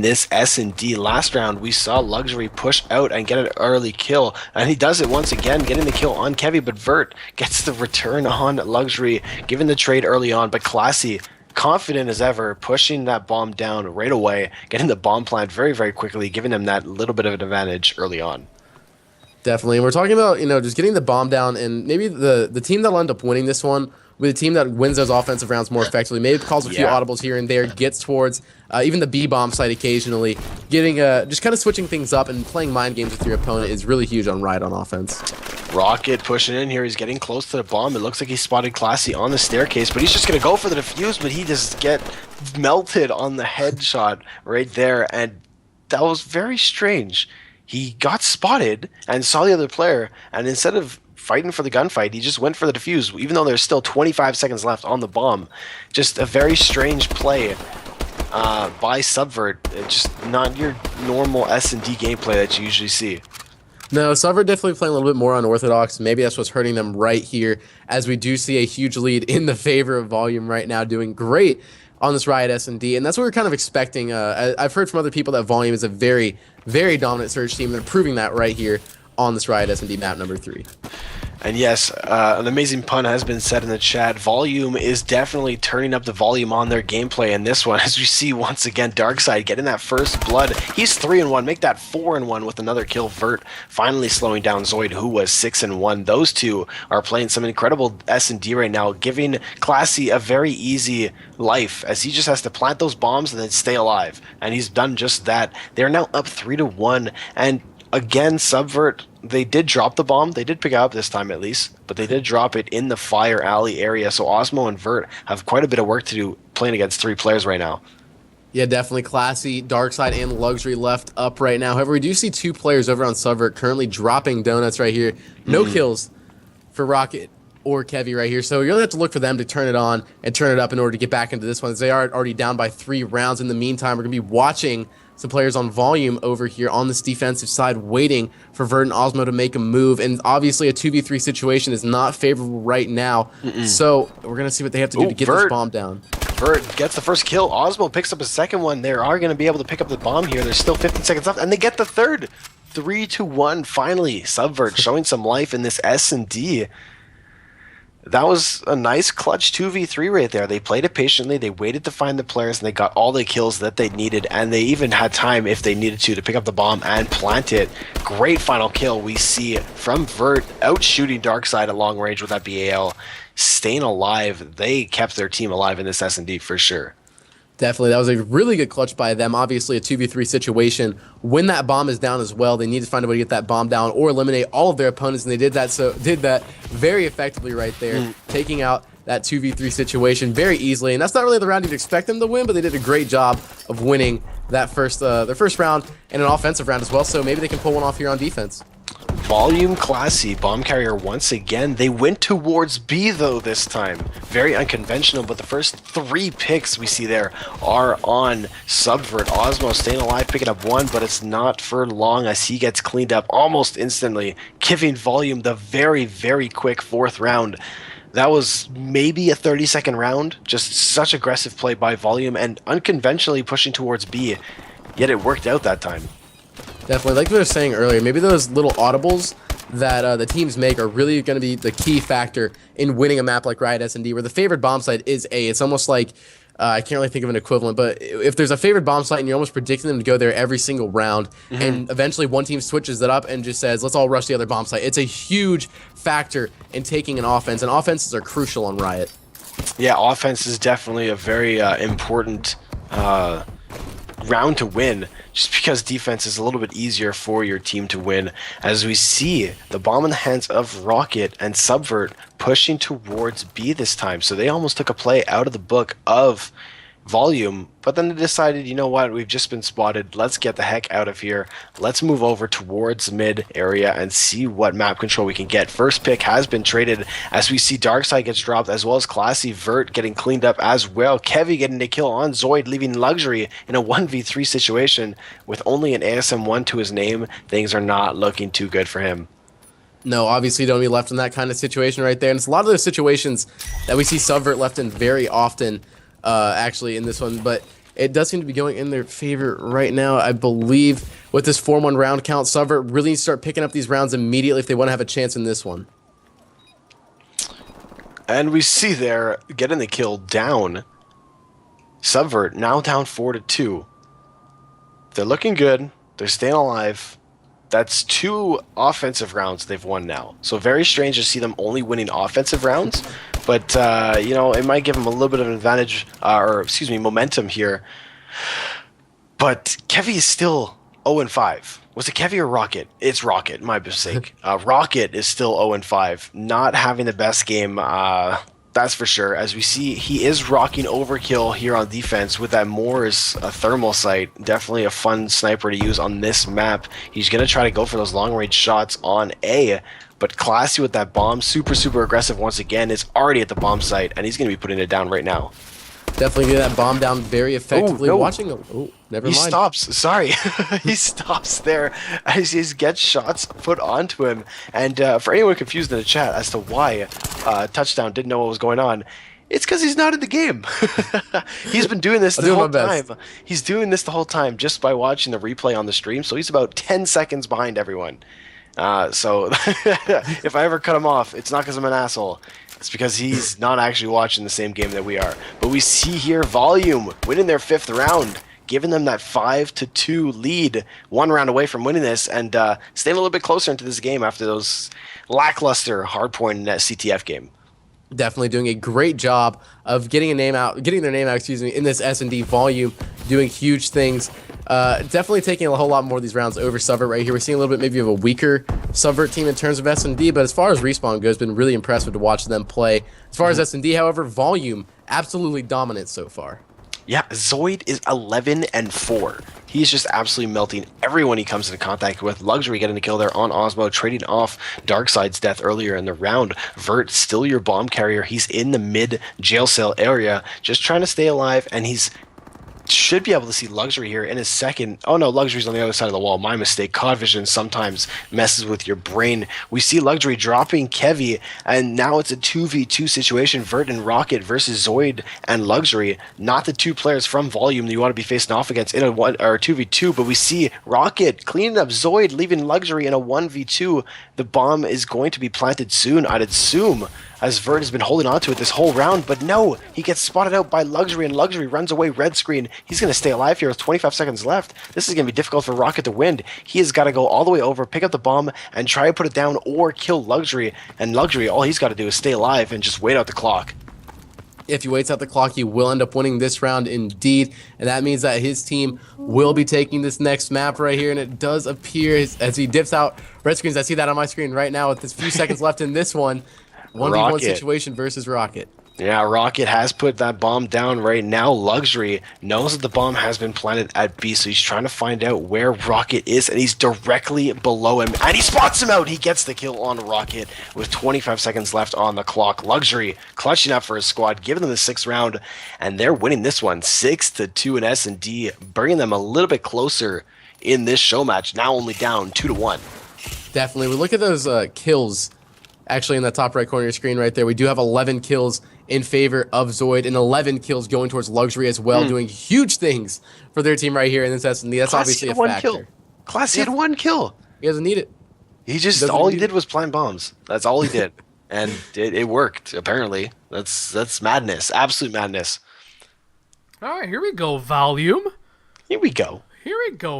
this S&D. Last round, we saw Luxury push out and get an early kill, and he does it once again, getting the kill on Kevy, but Vert gets the return on Luxury, giving the trade early on, but Classy, confident as ever, pushing that bomb down right away, getting the bomb plant very, very quickly, giving them that little bit of an advantage early on. Definitely. And we're talking about, just getting the bomb down, and maybe the team that'll end up winning this one with a team that wins those offensive rounds more effectively, maybe calls a few audibles here and there, gets towards even the B-bomb site occasionally, getting just kind of switching things up and playing mind games with your opponent is really huge on Riot on offense. Rocket pushing in here. He's getting close to the bomb. It looks like he spotted Classy on the staircase, but he's just going to go for the defuse, but he just get melted on the headshot right there, and that was very strange. He got spotted and saw the other player, and instead of fighting for the gunfight, he just went for the defuse, even though there's still 25 seconds left on the bomb. Just a very strange play by Subvert. Just not your normal S&D gameplay that you usually see. No, Subvert definitely playing a little bit more unorthodox. Maybe that's what's hurting them right here, as we do see a huge lead in the favor of Volume right now, doing great on this Riot S&D, and that's what we're kind of expecting. I've heard from other people that Volume is a very, very dominant Surge team, and they're proving that right here on this Riot S&D map number 3. And yes, an amazing pun has been said in the chat. Volume is definitely turning up the volume on their gameplay in this one, as we see once again Darkside getting that first blood. He's 3-1, make that 4-1 with another kill. Vert finally slowing down Zoid, who was 6-1. Those two are playing some incredible S&D right now, giving Classy a very easy life, as he just has to plant those bombs and then stay alive. And he's done just that. They're now up 3-1, and again, Subvert, they did drop the bomb. They did pick it up this time at least, but they did drop it in the fire alley area. So Osmo and Vert have quite a bit of work to do playing against 3 players right now. Yeah, definitely Classy, Darkside, and Luxury left up right now. However, we do see 2 players over on Subvert currently dropping donuts right here. No kills for Rocket or Kevy right here. So you're going to have to look for them to turn it on and turn it up in order to get back into this one, as they are already down by 3 rounds. In the meantime, we're going to be watching some players on Volume over here on this defensive side, waiting for Vert and Osmo to make a move. And obviously a 2v3 situation is not favorable right now. So we're going to see what they have to do to get this bomb down. Vert gets the first kill. Osmo picks up a second one. They are going to be able to pick up the bomb here. There's still 15 seconds left, and they get the third. 3-1 finally. Subvert showing some life in this S&D. That was a nice clutch 2v3 right there. They played it patiently, they waited to find the players, and they got all the kills that they needed, and they even had time, if they needed to pick up the bomb and plant it. Great final kill we see from Vert, out shooting Darkside at long range with that BAL. Staying alive, they kept their team alive in this S&D for sure. Definitely, that was a really good clutch by them. Obviously, a 2v3 situation. When that bomb is down as well, they need to find a way to get that bomb down or eliminate all of their opponents, and they did that. So did that very effectively right there, taking out that 2v3 situation very easily. And that's not really the round you'd expect them to win, but they did a great job of winning that their first round and an offensive round as well. So maybe they can pull one off here on defense. Volume Classy, bomb carrier once again. They went towards B though this time. Very unconventional, but the first 3 picks we see there are on Subvert. Osmo staying alive, picking up 1, but it's not for long as he gets cleaned up almost instantly, giving Volume the very, very quick 4th round. That was maybe a 30-second round. Just such aggressive play by Volume and unconventionally pushing towards B, yet it worked out that time. Definitely, like we were saying earlier, maybe those little audibles that the teams make are really going to be the key factor in winning a map like Riot S&D, where the favored bomb site is A. It's almost like, I can't really think of an equivalent, but if there's a favored bomb site and you're almost predicting them to go there every single round, and eventually one team switches it up and just says, let's all rush the other bomb site, it's a huge factor in taking an offense, and offenses are crucial on Riot. Yeah, offense is definitely a very important round to win, just because defense is a little bit easier for your team to win, as we see the bomb in the hands of Rocket and Subvert pushing towards B this time. So they almost took a play out of the book of Volume, but then they decided, you know what, we've just been spotted, let's get the heck out of here, let's move over towards mid area and see what map control we can get. First pick has been traded, as we see Darkside gets dropped, as well as Classy. Vert getting cleaned up as well. Kevy getting a kill on Zoid, leaving Luxury in a 1v3 situation with only an ASM1 to his name. Things are not looking too good for him. No, obviously don't be left in that kind of situation right there, and it's a lot of those situations that we see Subvert left in very often, actually, in this one. But It does seem to be going in their favor right now. I believe with this 4-1 round count, Subvert really needs to start picking up these rounds immediately if they want to have a chance in this one. And we see there, getting the kill down. Subvert now down 4-2. They're looking good. They're staying alive. That's 2 offensive rounds they've won now. So very strange to see them only winning offensive rounds. But, you know, it might give them a little bit of an advantage, momentum here. But Kevy is still 0-5. Was it Kevy or Rocket? It's Rocket, my mistake. Rocket is still 0-5. Not having the best game, that's for sure. As we see, he is rocking overkill here on defense with that Moore's thermal sight. Definitely a fun sniper to use on this map. He's going to try to go for those long-range shots on A, but Classy with that bomb, super, super aggressive once again, is already at the bomb site, and he's going to be putting it down right now. Definitely getting that bomb down very effectively. No. Never mind. He stops. Sorry. He stops there as he gets shots put onto him. And for anyone confused in the chat as to why Touchdown didn't know what was going on, it's because he's not in the game. He's been doing this the whole time. He's doing this the whole time just by watching the replay on the stream. So he's about 10 seconds behind everyone. So if I ever cut him off, it's not because I'm an asshole. It's because he's not actually watching the same game that we are. But we see here Volume winning their 5th round, giving them that 5-2 lead, 1 round away from winning this, and staying a little bit closer into this game after those lackluster hardpoint in that CTF game. Definitely doing a great job of getting their name out, in this S&D. Volume, doing huge things. Definitely taking a whole lot more of these rounds over Subvert right here. We're seeing a little bit maybe of a weaker Subvert team in terms of S&D, but as far as Respawn goes, been really impressed with to watch them play. As far as S&D, however, Volume, absolutely dominant so far. Yeah, Zoid is 11-4. He's just absolutely melting everyone he comes into contact with. Luxury getting the kill there on Osmo, trading off Darkside's death earlier in the round. Vert, still your bomb carrier. He's in the mid jail cell area, just trying to stay alive, and he's should be able to see Luxury here in his second. Oh no, Luxury's on the other side of the wall. My mistake. COD vision sometimes messes with your brain. We see Luxury dropping Kevy, and now it's a 2v2 situation. Vert and Rocket versus Zoid and Luxury. Not the 2 players from Volume that you want to be facing off against in a 2v2, but we see Rocket cleaning up Zoid, leaving Luxury in a 1v2. The bomb is going to be planted soon, I'd assume, as Vert has been holding on to it this whole round, but no, he gets spotted out by Luxury, and Luxury runs away red screen. He's going to stay alive here with 25 seconds left. This is going to be difficult for Rocket to win. He has got to go all the way over, pick up the bomb, and try to put it down or kill Luxury, and Luxury, all he's got to do is stay alive and just wait out the clock. If he waits out the clock, he will end up winning this round indeed, and that means that his team will be taking this next map right here, and it does appear as he dips out red screens. I see that on my screen right now with this few seconds left in this one. 1v1 situation versus Rocket. Yeah, Rocket has put that bomb down right now. Luxury knows that the bomb has been planted at B, so he's trying to find out where Rocket is, and he's directly below him, and he spots him out. He gets the kill on Rocket with 25 seconds left on the clock. Luxury clutching up for his squad, giving them the 6th round, and they're winning this one 6-2 in S&D, bringing them a little bit closer in this show match, now only down 2-1. Definitely. We look at those kills. Actually, in the top right corner of your screen right there, we do have 11 kills in favor of Zoid and 11 kills going towards Luxury as well, doing huge things for their team right here in this S&D. That's obviously a factor. Classy had 1 kill. He doesn't need it. He just, all he did was plant bombs. That's all he did. And it worked, apparently. That's madness. Absolute madness. All right, here we go, Volume. Here we go.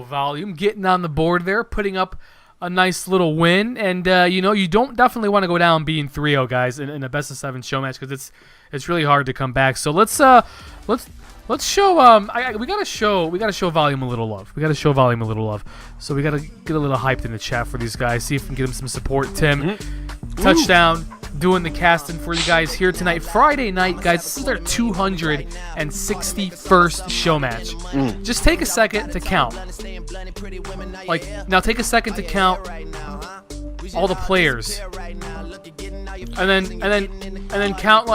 Volume. Getting on the board there, putting up a nice little win, and you don't definitely want to go down being 3-0, guys, in a best of 7 show match, because it's really hard to come back. So let's show we gotta show Volume a little love. So we gotta get a little hyped in the chat for these guys. See if we can get them some support. Tim, Touchdown, doing the casting for you guys here tonight, Friday night, guys. This is their 261st show match. Just take a second to count. Now take a second to count all the players, and then count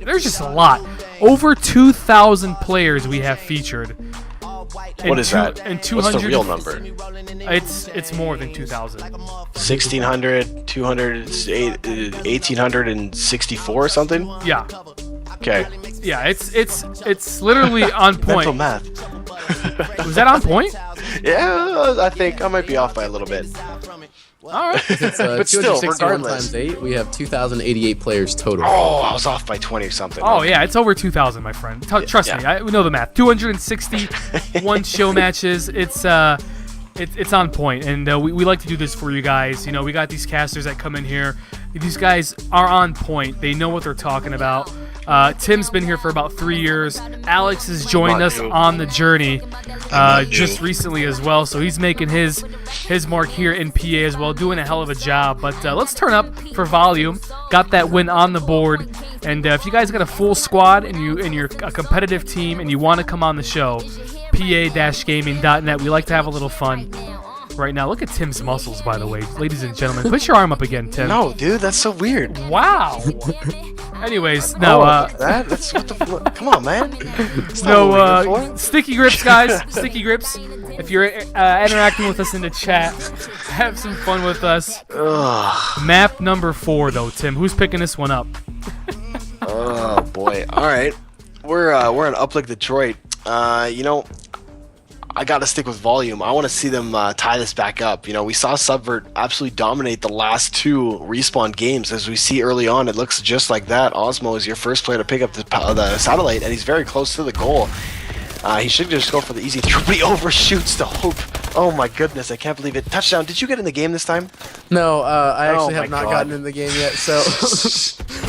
there's just a lot. Over 2,000 players we have featured. What is that? And 200. What's the real number? It's more than 2,000. 1,600, 200, 1,864 or something? Yeah. Okay. Yeah, it's literally on Mental point. math. Was that on point? Yeah, I think I might be off by a little bit. All right. It's But still, 261 regardless. times 8. We have 2,088 players total. Oh, I was off by 20 or something. Oh yeah, it's over 2,000, my friend. Trust yeah. me, we know the math. 261 show matches. It's on point, and we like to do this for you guys. You know, we got these casters that come in here. These guys are on point. They know what they're talking about. Tim's been here for about 3 years. Alex has joined us on the journey just recently as well, so he's making his mark here in PA as well, doing a hell of a job. But let's turn up for volume. Got that win on the board, and if you guys got a full squad and you're a competitive team and you want to come on the show, pa-gaming.net. We like to have a little fun. Right now, look at Tim's muscles, by the way. Ladies and gentlemen, put your arm up again, Tim. No, dude, that's so weird. Wow. Anyways, no, That's what the come on, man. That's not what we're here for. sticky grips, guys. Sticky grips. If you're interacting with us in the chat, have some fun with us. Ugh. Map number 4, though, Tim. Who's picking this one up? Oh boy. All right, we're in Uplink, Detroit. You know, I got to stick with volume. I want to see them tie this back up. You know, we saw Subvert absolutely dominate the last 2 respawn games. As we see early on, it looks just like that. Osmo is your first player to pick up the satellite, and he's very close to the goal. He should just go for the easy throw, but he overshoots the hope. Oh my goodness, I can't believe it. Touchdown. Did you get in the game this time? No, I actually Oh have my not God. gotten in the game yet, so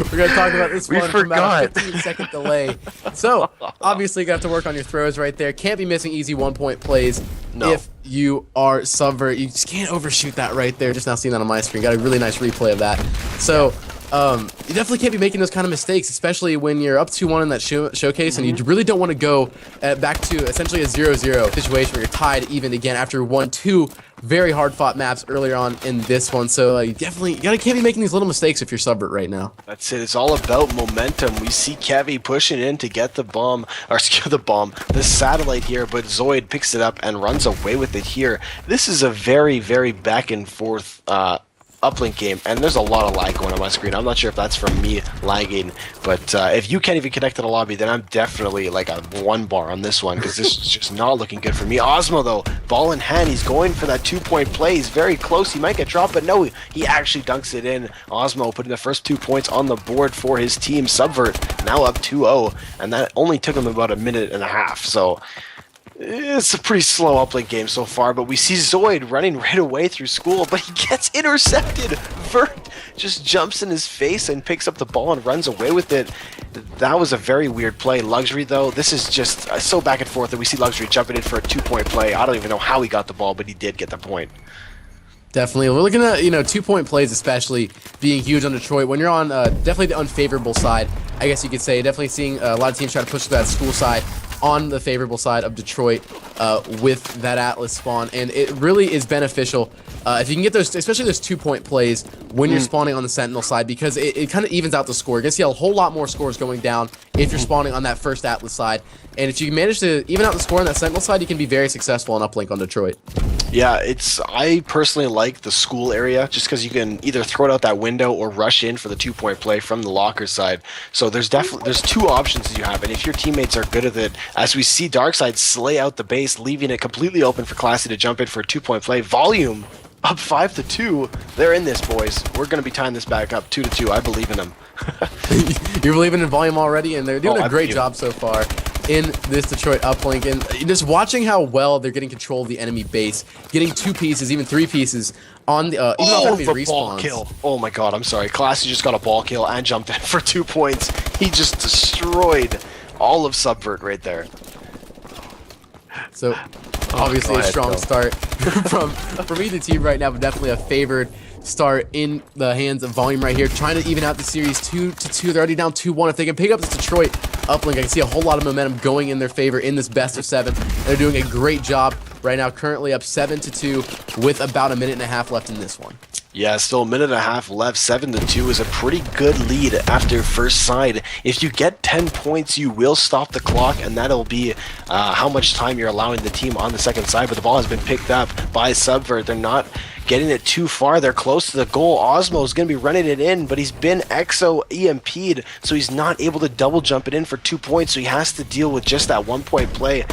we're going to talk about this We one from about a forgot. 15-second delay. So, obviously, you have to work on your throws right there. Can't be missing easy one-point plays No. if you are Subvert. You just can't overshoot that right there. Just now seeing that on my screen. Got a really nice replay of that. So, you definitely can't be making those kind of mistakes, especially when you're up 2-1 in that showcase, and you really don't want to go back to essentially a 0-0 situation where you're tied even again after 1-2 very hard-fought maps earlier on in this one. So you definitely can't be making these little mistakes if you're Subvert right now. That's it. It's all about momentum. We see Kevy pushing in to get the the satellite here, but Zoid picks it up and runs away with it here. This is a very, very back and forth uplink game, and there's a lot of lag going on my screen. I'm not sure if that's from me lagging, but if you can't even connect to the lobby, then I'm definitely like a 1 bar on this one, because this is just not looking good for me. Osmo, though, ball in hand, he's going for that 2-point play. He's very close. He might get dropped, but no, he actually dunks it in. Osmo putting the first 2 points on the board for his team. Subvert now up 2-0, and that only took him about a minute and a half, so it's a pretty slow uplink game so far, but we see Zoid running right away through school, but he gets intercepted. Vert just jumps in his face and picks up the ball and runs away with it. That was a very weird play. Luxury, though, this is just so back and forth that we see Luxury jumping in for a 2-point play. I don't even know how he got the ball, but he did get the point. Definitely. We're looking at, 2-point plays especially being huge on Detroit. When you're on definitely the unfavorable side, I guess you could say, definitely seeing a lot of teams try to push to that school side on the favorable side of Detroit with that Atlas spawn, and it really is beneficial if you can get those, especially those 2-point plays when you're spawning on the Sentinel side, because it kind of evens out the score. You're going to see a whole lot more scores going down if you're spawning on that first Atlas side, and if you manage to even out the score on that Sentinel side, you can be very successful on uplink on Detroit. Yeah, I personally like the school area just because you can either throw it out that window or rush in for the 2-point play from the locker side. So there's 2 options that you have, and if your teammates are good at it, as we see Darkside slay out the base, leaving it completely open for Classy to jump in for a 2-point play. Volume up 5-2. They're in this, boys. We're gonna be tying this back up 2-2. I believe in them. You're believing in volume already, and they're doing a great believe. job so far in this Detroit uplink, and just watching how well they're getting control of the enemy base, getting 2 pieces, even 3 pieces on the even off enemy the ball respawns. kill. Oh my god, I'm sorry. Classy just got a ball kill and jumped in for 2 points. He just destroyed all of Subvert right there. So obviously go a ahead, strong Phil. start from either team right now, but definitely a favored start in the hands of Volume right here, trying to even out the series 2-2. They're already down 2-1. If they can pick up this Detroit uplink, I can see a whole lot of momentum going in their favor in this best of 7. They're doing a great job right now, currently up 7-2 with about a minute and a half left in this one. Yeah, still a minute and a half left. 7-2 is a pretty good lead after first side. If you get 10 points, you will stop the clock, and that'll be how much time you're allowing the team on the second side. But the ball has been picked up by Subvert. They're not getting it too far. They're close to the goal. Osmo is going to be running it in, but he's been EXO EMP'd, so he's not able to double jump it in for 2 points, so he has to deal with just that 1 point play.